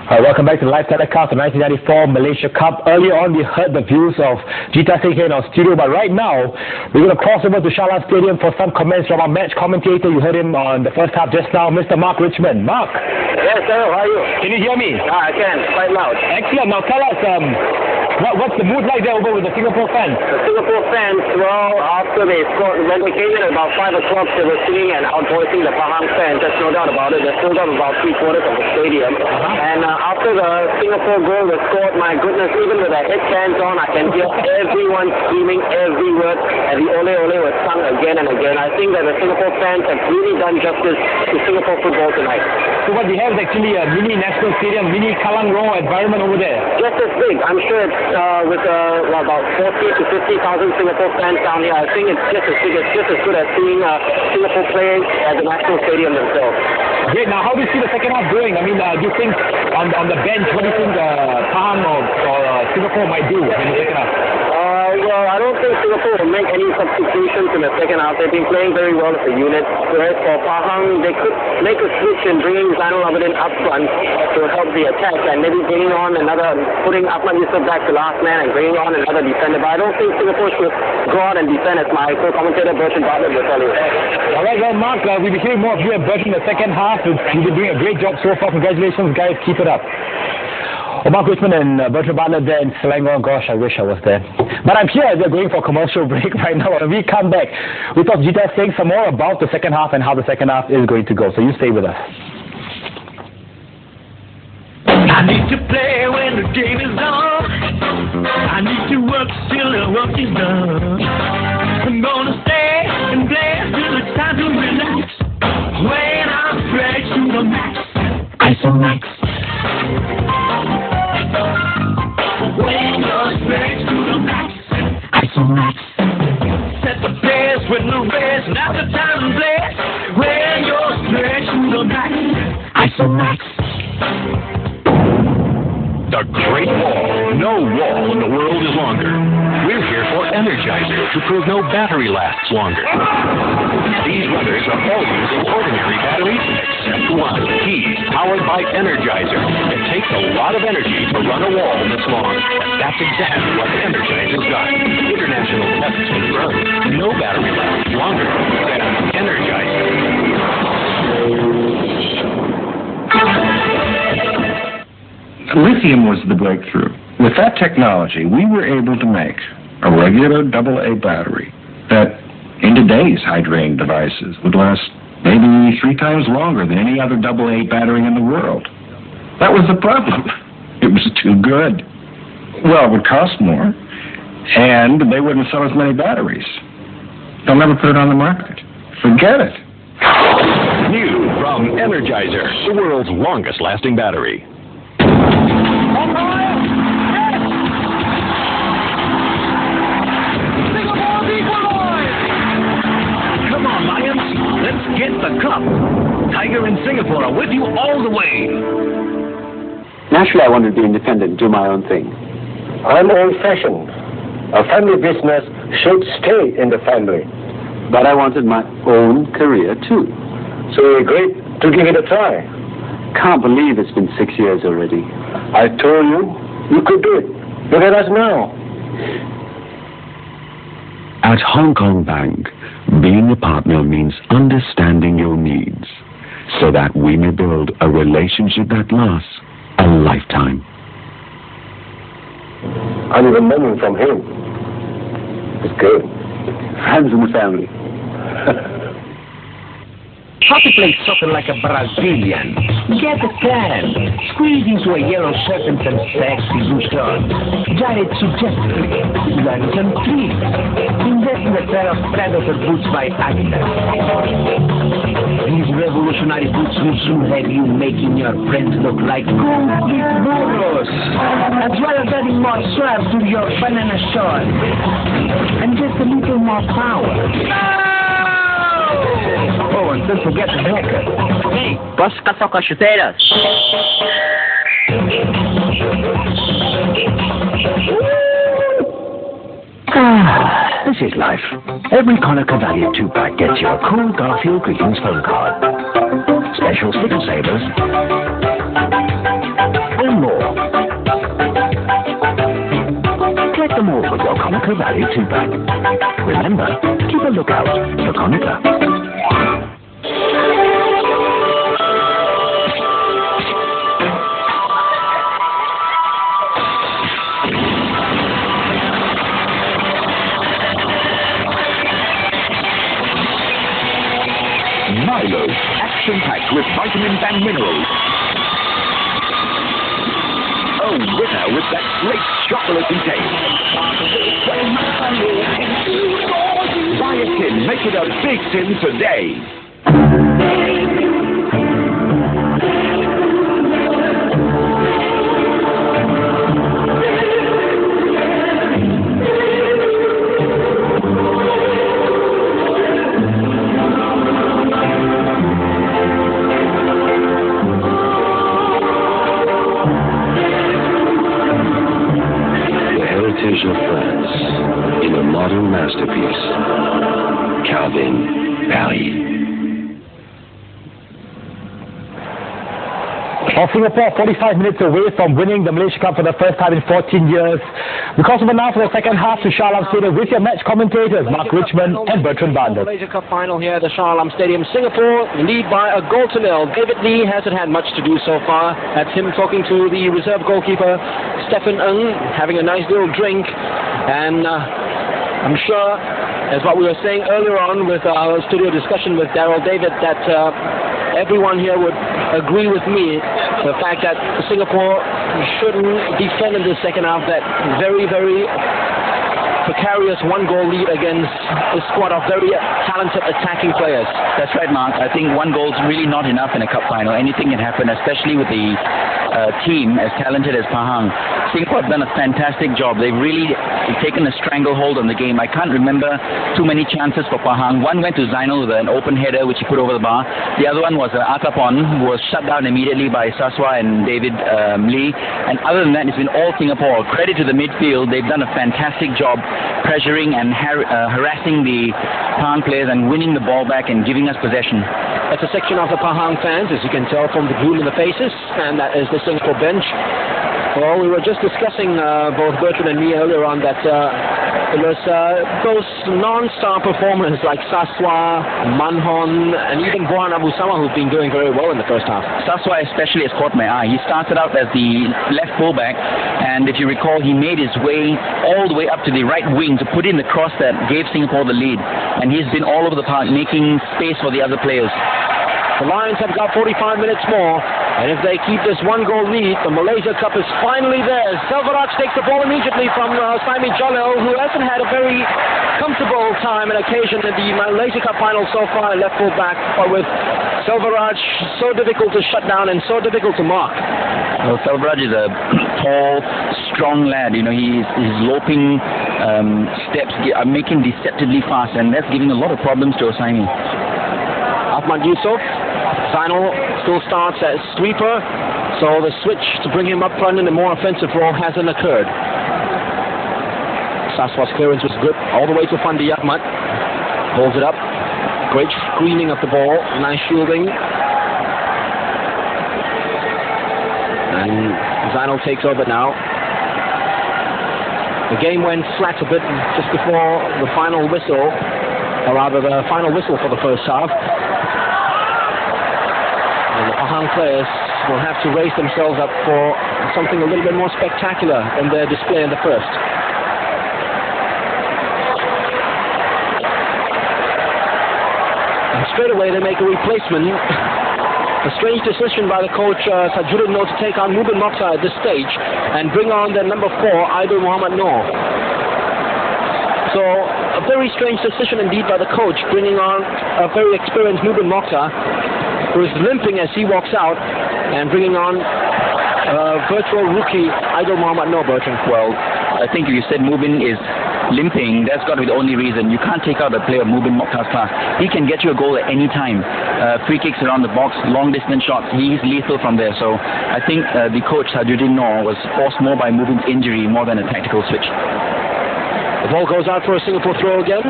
Welcome back to the live telecast of 1994 Malaysia Cup. Earlier on, we heard the views of Jita Singh here in our studio, but right now, we're going to cross over to Shah Stadium for some comments from our match commentator. You heard him on the first half just now, Mr. Mark Richmond. Mark? Yes, sir. How are you? Can you hear me? I can. Quite loud. Excellent. Now tell us, what's the mood like there over with the Singapore fans? The Singapore fans, well, after they scored, when they came in at about 5 o'clock, they were singing and outvoicing the Pahang fans. There's no doubt about it. They filled up about 3/4 of the stadium. And after the Singapore goal was scored, my goodness, even with the headbands on, I can hear everyone screaming every word, and the Ole Ole was sung again and again. I think that the Singapore fans have really done justice to Singapore football tonight. So what we have is actually a mini national stadium, mini Kallang Roar environment over there. Just as big. I'm sure it's with about 40 to 50,000 Singapore fans down here. I think it's just as big, it's just as good as seeing Singapore playing at the national stadium themselves. Great. Now, how do you see the second half going? I mean, do you think on the bench, what do you think Pahang or Singapore might do in the second half? Well, I don't think Singapore will make any substitutions in the second half. They've been playing very well as a unit. Whereas for Pahang, they could make a switch in bringing Zainul Abidin up front to help the attack, and maybe bringing on putting Ahmad Yusof back to last man and bringing on another defender. But I don't think Singapore should go out and defend, as my co-commentator Bertrand Bartlett will tell you. All right, well, Mark, we'll be hearing more of you and Bertrand in the second half. You've been doing a great job so far. Congratulations, guys. Keep it up. Mark Richmond and Bertrand Bartlett there in Selangor. Gosh, I wish I was there. But I'm here. They're going for a commercial break right now. When we come back, we talk Jita saying some more about the second half and how the second half is going to go. So you stay with us. I need to play when the game is on. I need to work till the work is done. I'm gonna stay and play till it's time to relax. When I'm fresh to the max, Isomax. When you're stretched to the max, Isomax. Set the pace with the rest, not the time and place. When you're stretched to the max, Isomax. The Great Wall. No wall in the world is longer. We're here for Energizer to prove no battery lasts longer. These runners are all using ordinary batteries except one. He's powered by Energizer. It takes a lot of energy to run a wall this long. And that's exactly what Energizer's got. International tests confirm no battery lasts longer than Energizer. Lithium was the breakthrough. With that technology, we were able to make a regular AA battery that, in today's hydrating devices, would last maybe 3 times longer than any other AA battery in the world. That was the problem. It was too good. Well, it would cost more, and they wouldn't sell as many batteries. They'll never put it on the market. Forget it. New from Energizer, the world's longest lasting battery. Come on, Lions, let's get the cup. Tiger and Singapore are with you all the way. Naturally, I wanted to be independent, do my own thing. I'm old-fashioned. A family business should stay in the family. But I wanted my own career, too. So you agreed to give it a try. Can't believe it's been 6 years already. I told you, you could do it. Look at us now. At Hong Kong Bank, being a partner means understanding your needs so that we may build a relationship that lasts a lifetime. I'm remembering from him. It's good. Friends in the family. How to play soccer like a Brazilian? Get a plan. Squeeze into a yellow shirt and some sexy blue shorts. Gyrate suggestively. Learn some tricks. Invest in a pair of Predator boots by Adidas. These revolutionary boots will soon have you making your friends look like complete burros, as well as adding more swag to your banana shorts. And just a little more power. Oh, and don't forget the haircut. Hey, posso caçar com as chuteiras? This is life. Every Conacher Value 2-pack gets you a cool Garfield greetings phone card. Special sticker savers. Conquer Value 2-pack. Remember, keep a lookout for Conquer. Milo, action-packed with vitamins and minerals. A winner with that great chocolatey taste. Buy a tin, make it a big tin today. Of France in a modern masterpiece, Calvin Paris. Singapore 45 minutes away from winning the Malaysia Cup for the first time in 14 years. We cross over now for the second half to Shah Stadium with your match commentators Mark Richmond and Bertrand Bartlett. Malaysia Cup Final here at the Shah Stadium. Singapore lead by a goal to nil. David Lee hasn't had much to do so far. That's him talking to the reserve goalkeeper Stephen Ng, having a nice little drink, and I'm sure, as what we were saying earlier on with our studio discussion with Daryl David, that everyone here would agree with me, the fact that Singapore shouldn't defend in the second half that very, very precarious one-goal lead against a squad of very talented attacking players. That's right, Mark. I think one goal is really not enough in a cup final. Anything can happen, especially with the team as talented as Pahang. Singapore have done a fantastic job. They've really taken a stranglehold on the game. I can't remember too many chances for Pahang. One went to Zainal with an open header which he put over the bar. The other one was Atapon, who was shut down immediately by Saswa and David Lee. And other than that, it's been all Singapore. Credit to the midfield. They've done a fantastic job pressuring and harassing the Pahang players and winning the ball back and giving us possession. That's a section of the Pahang fans, as you can tell from the gloom in the faces, and that is the Singapore bench. Well, we were just discussing, both Bertrand and me earlier on, that it was those non-star performers like Saswa, Manhon, and even Buan Abu Sama who've been doing very well in the first half. Saswa especially has caught my eye. He started out as the left fullback, and if you recall, he made his way all the way up to the right wing to put in the cross that gave Singapore the lead. And he's been all over the park, making space for the other players. The Lions have got 45 minutes more, and if they keep this one-goal lead, the Malaysia Cup is finally theirs. Selvaraj takes the ball immediately from Saimi Jalil, who hasn't had a very comfortable time and occasion in the Malaysia Cup Final so far, left full back, but with Selvaraj so difficult to shut down and so difficult to mark. Well, Selvaraj is a tall, strong lad. You know, his loping steps are making deceptively fast, and that's giving a lot of problems to Osaimi. Ahmad Yusof, Zainal still starts as sweeper, so the switch to bring him up front in a more offensive role hasn't occurred. Saswa's clearance was good, all the way to Fandi Ahmad. Holds it up. Great screening of the ball, nice shielding. And Zainal takes over now. The game went flat a bit just before the final whistle, or rather the final whistle for the first half. And the Pahang players will have to raise themselves up for something a little bit more spectacular than their display in the first. And straight away they make a replacement. A strange decision by the coach Sajuddin Noor to take on Mubin Mokhtar at this stage and bring on their number 4, Aidul Muhammad Noor. So a very strange decision indeed by the coach, bringing on a very experienced Mubin Mokhtar, who is limping as he walks out, and bringing on virtual rookie Aidul Muhammad Noor. Bertrand. Well, I think if you said Mubin is limping, that's got to be the only reason. You can't take out a player of Mubin Mokhtar's class. He can get you a goal at any time. Free kicks around the box, long distance shots, he's lethal from there. So I think the coach Sajuddin Noor was forced more by Mubin's injury more than a tactical switch. The ball goes out for a Singapore throw again.